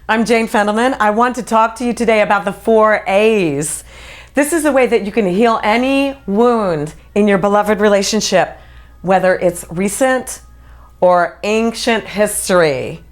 I'm Jane Fendelman. I want to talk to you today about the 4 A's. This is a way that you can heal any wound in your beloved relationship, whether it's recent or ancient history.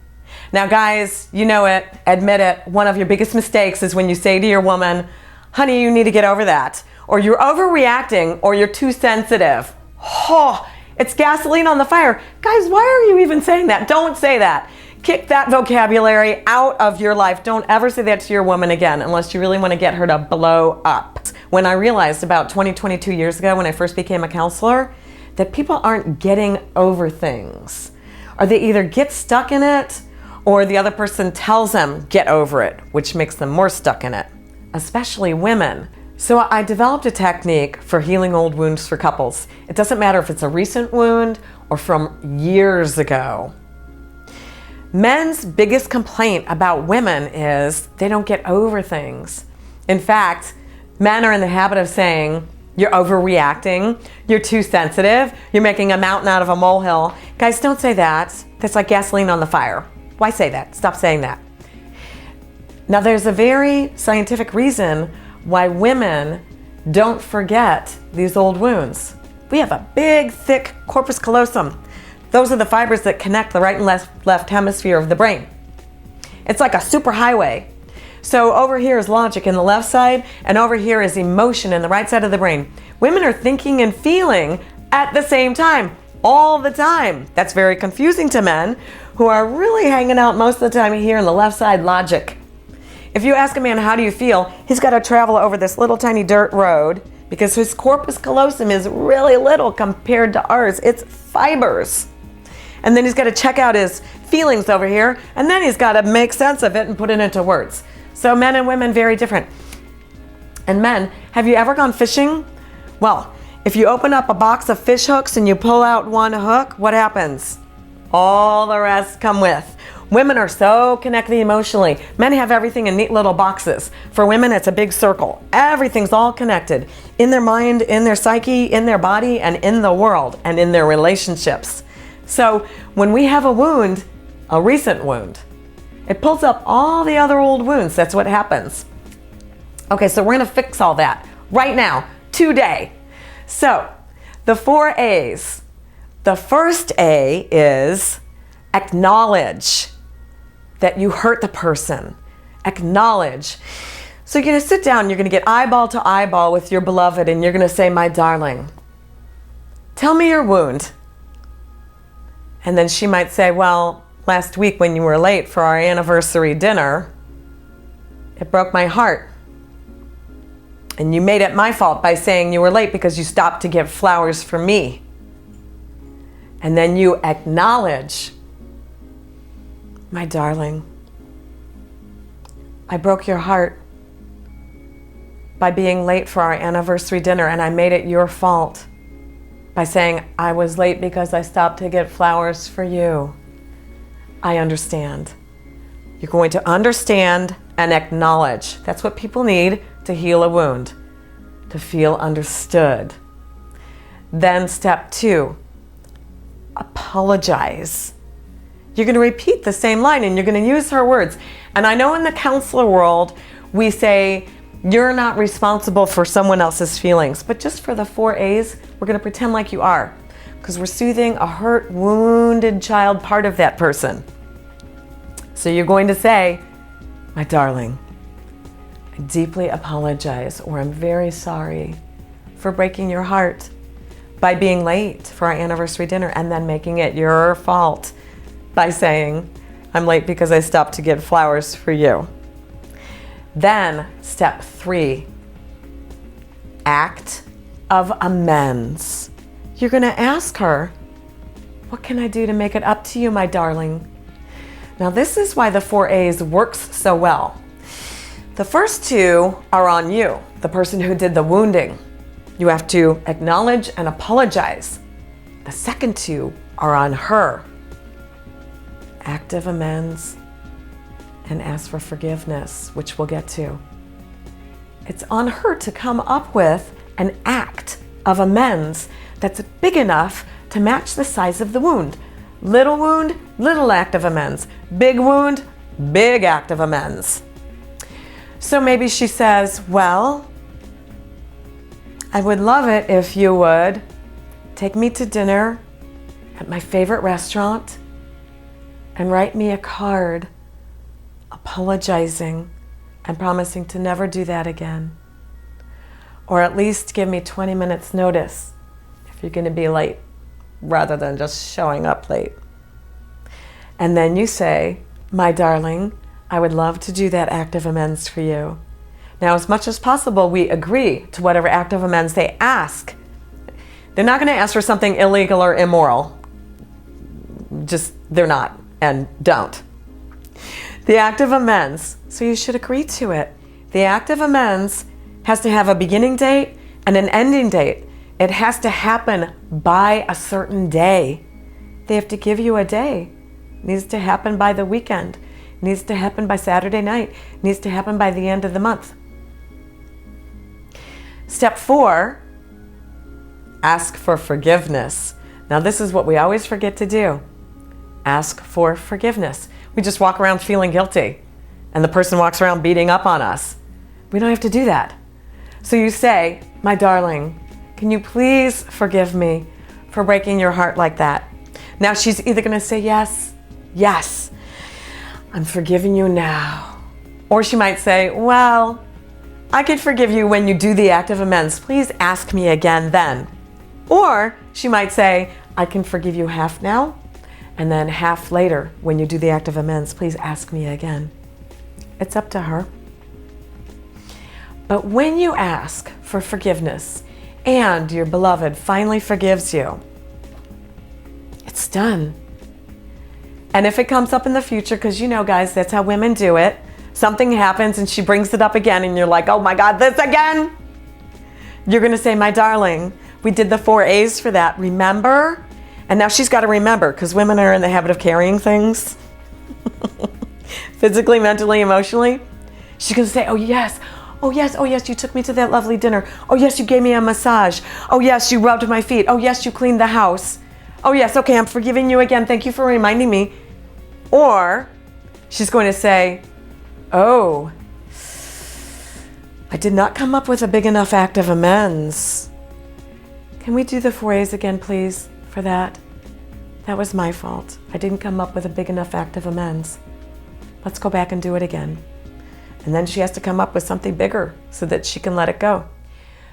Now guys, you know it, admit it, one of your biggest mistakes is when you say to your woman, honey, you need to get over that. Or you're overreacting, or you're too sensitive. Oh, it's gasoline on the fire. Guys, why are you even saying that? Don't say that. Kick that vocabulary out of your life. Don't ever say that to your woman again unless you really want to get her to blow up. When I realized about 22 years ago when I first became a counselor that people aren't getting over things, or they either get stuck in it or the other person tells them get over it, which makes them more stuck in it, especially women. So I developed a technique for healing old wounds for couples. It doesn't matter if it's a recent wound or from years ago. Men's biggest complaint about women is they don't get over things. In fact, men are in the habit of saying, you're overreacting, you're too sensitive, you're making a mountain out of a molehill. Guys, don't say that. That's like gasoline on the fire. Why say that? Stop saying that. Now, there's a very scientific reason why women don't forget these old wounds. We have a big, thick corpus callosum. Those are the fibers that connect the right and left hemisphere of the brain. It's like a superhighway. So over here is logic in the left side, and over here is emotion in the right side of the brain. Women are thinking and feeling at the same time, all the time. That's very confusing to men who are really hanging out most of the time here in the left side logic. If you ask a man, how do you feel? He's got to travel over this little tiny dirt road because his corpus callosum is really little compared to ours. It's fibers. And then he's got to check out his feelings over here, and then he's got to make sense of it and put it into words. So men and women, very different. And men, have you ever gone fishing? Well, if you open up a box of fish hooks and you pull out one hook, what happens? All the rest come with. Women are so connected emotionally. Men have everything in neat little boxes. For women, it's a big circle. Everything's all connected in their mind, in their psyche, in their body, and in the world, and in their relationships. So when we have a wound, a recent wound, it pulls up all the other old wounds. That's what happens. Okay, so we're gonna fix all that right now, today. So the 4 A's. The first A is acknowledge that you hurt the person. Acknowledge. So you're gonna sit down, you're gonna get eyeball to eyeball with your beloved, and you're gonna say, my darling, tell me your wound. And then she might say, well, last week when you were late for our anniversary dinner, it broke my heart. And you made it my fault by saying you were late because you stopped to get flowers for me. And then you acknowledge, my darling, I broke your heart by being late for our anniversary dinner, and I made it your fault by saying I was late because I stopped to get flowers for you. I understand. You're going to understand and acknowledge. That's what people need to heal a wound, to feel understood. Then step 2, apologize. You're going to repeat the same line and you're going to use her words. And I know in the counselor world, we say, you're not responsible for someone else's feelings. But just for the 4 A's, we're going to pretend like you are, because we're soothing a hurt, wounded child part of that person. So you're going to say, my darling, I deeply apologize, or I'm very sorry for breaking your heart by being late for our anniversary dinner, and then making it your fault by saying, I'm late because I stopped to get flowers for you. Then step 3, act of amends. You're going to ask her, what can I do to make it up to you, my darling? Now this is why the 4 A's works so well. The first 2 are on you, the person who did the wounding. You have to acknowledge and apologize. The second 2 are on her. Act of amends and ask for forgiveness, which we'll get to. It's on her to come up with an act of amends that's big enough to match the size of the wound. Little wound, little act of amends. Big wound, Big act of amends. So maybe she says, well, I would love it if you would take me to dinner at my favorite restaurant and write me a card apologizing and promising to never do that again. Or at least give me 20 minutes notice if you're going to be late, rather than just showing up late. And then you say, my darling, I would love to do that act of amends for you. Now, as much as possible, we agree to whatever act of amends they ask. They're not going to ask for something illegal or immoral. Just, they're not, and don't. The act of amends, so you should agree to it. The act of amends has to have a beginning date and an ending date. It has to happen by a certain day. They have to give you a day. It needs to happen by the weekend. It needs to happen by Saturday night. It needs to happen by the end of the month. Step 4, ask for forgiveness. Now this is what we always forget to do. Ask for forgiveness. We just walk around feeling guilty, and the person walks around beating up on us. We don't have to do that. So you say, my darling, can you please forgive me for breaking your heart like that? Now she's either going to say yes, I'm forgiving you now. Or she might say, well, I can forgive you when you do the act of amends. Please ask me again then. Or she might say, I can forgive you half now, and then half later when you do the act of amends, please ask me again. It's up to her. But when you ask for forgiveness and your beloved finally forgives you, it's done. And if it comes up in the future, because you know, guys, that's how women do it, something happens and she brings it up again and you're like, oh my God, this again? You're going to say, my darling, we did the 4 A's for that, remember? And now she's got to remember, because women are in the habit of carrying things. Physically, mentally, emotionally. She's going to say, oh yes, you took me to that lovely dinner. Oh yes, you gave me a massage. Oh yes, you rubbed my feet. Oh yes, you cleaned the house. Oh yes, okay, I'm forgiving you again. Thank you for reminding me. Or she's going to say, oh, I did not come up with a big enough act of amends. Can we do the 4 A's again, please, for that? That was my fault. I didn't come up with a big enough act of amends. Let's go back and do it again. And then she has to come up with something bigger so that she can let it go.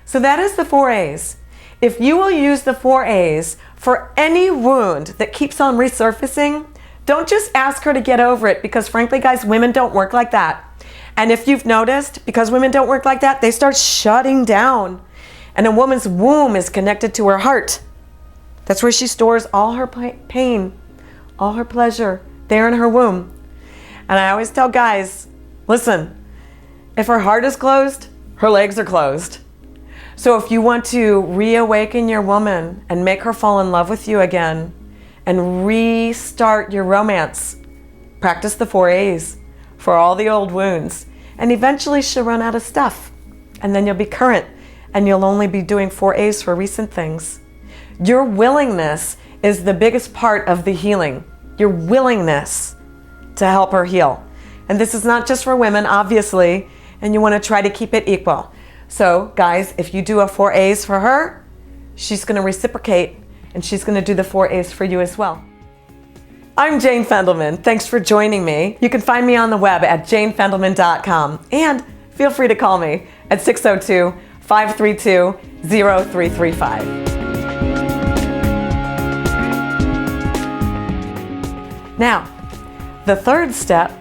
So that is the 4 A's. If you will use the 4 A's for any wound that keeps on resurfacing, don't just ask her to get over it, because frankly, guys, women don't work like that. And if you've noticed, because women don't work like that, they start shutting down. And a woman's womb is connected to her heart. That's where she stores all her pain, all her pleasure, there in her womb. And I always tell guys, listen, if her heart is closed, her legs are closed. So if you want to reawaken your woman and make her fall in love with you again and restart your romance, practice the 4 A's for all the old wounds. And eventually she'll run out of stuff. And then you'll be current and you'll only be doing 4 A's for recent things. Your willingness is the biggest part of the healing. Your willingness to help her heal. And this is not just for women, obviously, and you want to try to keep it equal. So, guys, if you do a 4 A's for her, she's going to reciprocate, and she's going to do the 4 A's for you as well. I'm Jane Fendelman. Thanks for joining me. You can find me on the web at janefendelman.com, and feel free to call me at 602-532-0335. Now, the third step,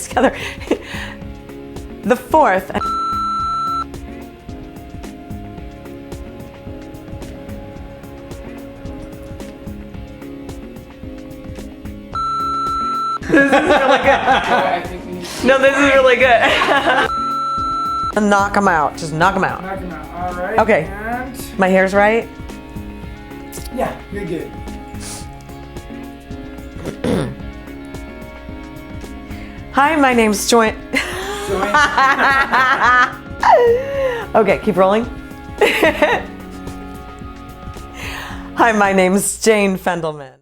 together. The fourth. This is really good. No, this is really good. Knock them out. Just knock them out. Knock them out. All right. Okay. And my hair's right? yeah, you're good. Hi, my name's Joy. Okay, keep rolling. Hi, my name's Jane Fendelman.